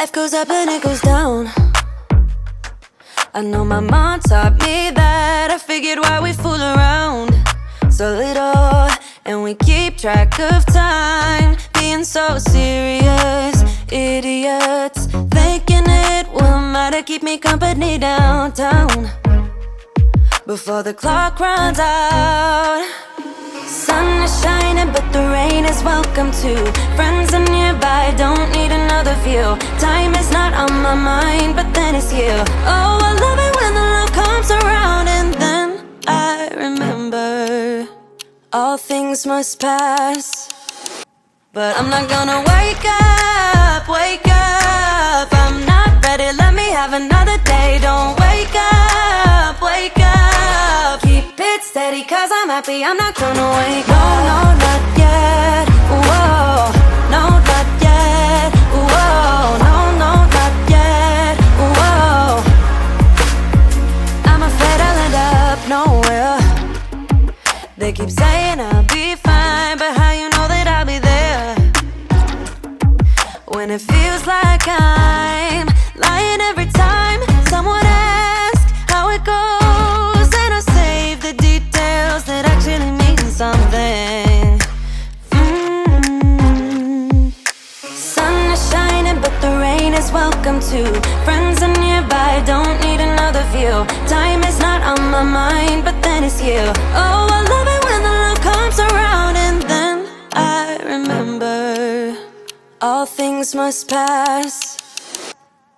Life goes up and it goes down. I know my mom taught me that. I figured why we fool around so little, and we keep track of time, being so serious. Idiots thinking it will matter, keep me company downtown before the clock runs out. Sun is shining but the rain is welcome too. Friends are nearby, don't need another view. Time is not on my mind, but then it's you. Oh, I love it when the love comes around. And then I remember all things must pass, but I'm not gonna wake up, wake up. I'm not ready, let me have another day. Don't wake up, wake up. Keep it steady cause I'm happy, I'm not gonna wake up. No, no, not yet, whoa. No, not yet, whoa. No, no, not yet, whoa. I'm afraid I'll end up nowhere. They keep saying I'll be fine, but how you know that I'll be there when it feels like I'm lying every time someone asks how it goes, and I save the details that actually mean something. Sun is shining but the rain is welcome too. Friends are nearby, don't need another view. Time is not on my mind, but then it's you. Oh, I love it when the love comes around. And then I remember all things must pass,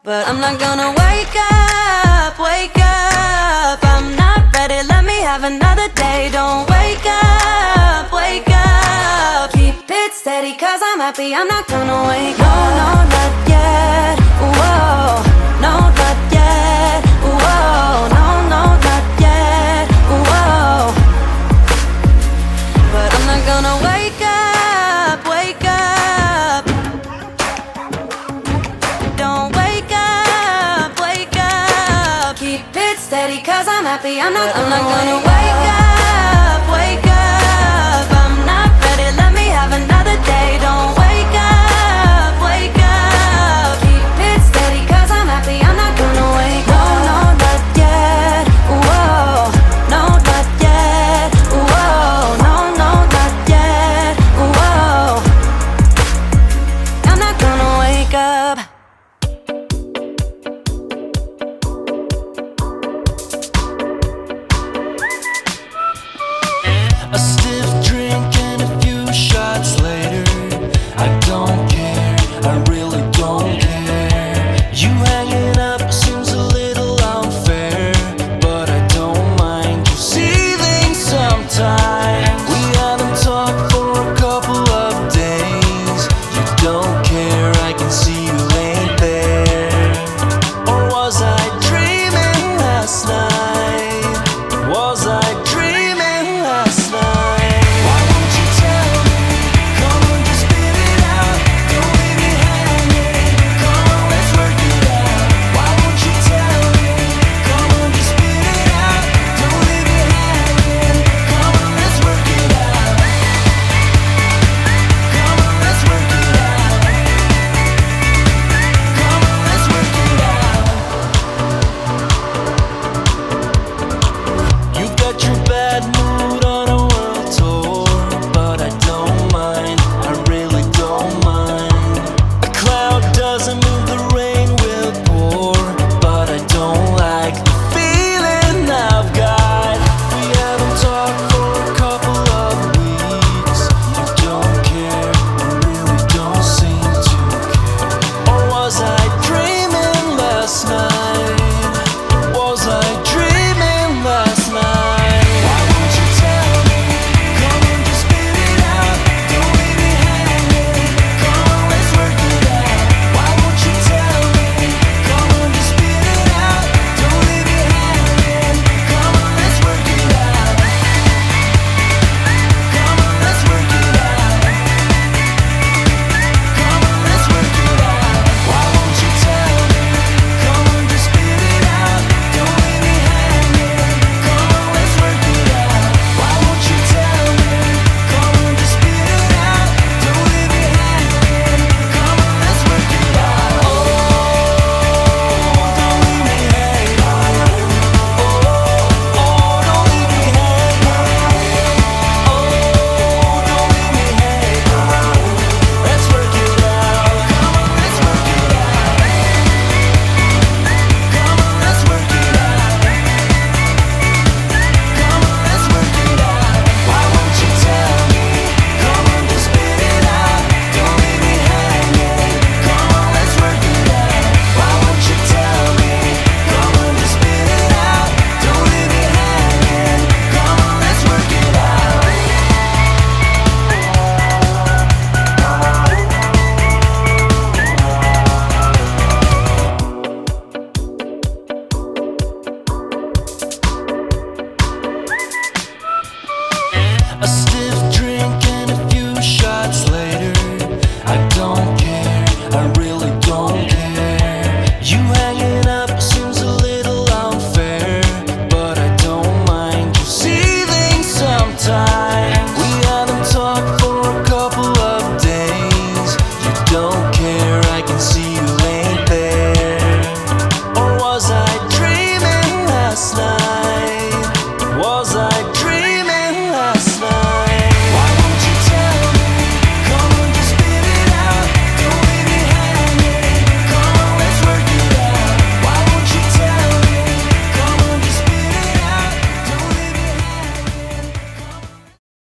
but I'm not gonna wake up, wake up. I'm not ready, let me have another day. Don't wake up, wake up. Keep it steady cause I'm happy, I'm not gonna wake up. No, no, not yet, whoa. No, not yet, whoa. No, no, not yet, whoa. But I'm not gonna wake up, wake up. Don't wake up, wake up. Keep it steady cause I'm happy, I'm not gonna wake up, wake up. I'm not ready, let me have another day. Don't wake up, wake up. Keep it steady cause I'm happy, I'm not gonna wake up. No, no, not yet, whoa. No, not yet, whoa. No, no, not yet, whoa. I'm not gonna wake up. A stiff drink and a few shots later, I don't care, I really don't care. You had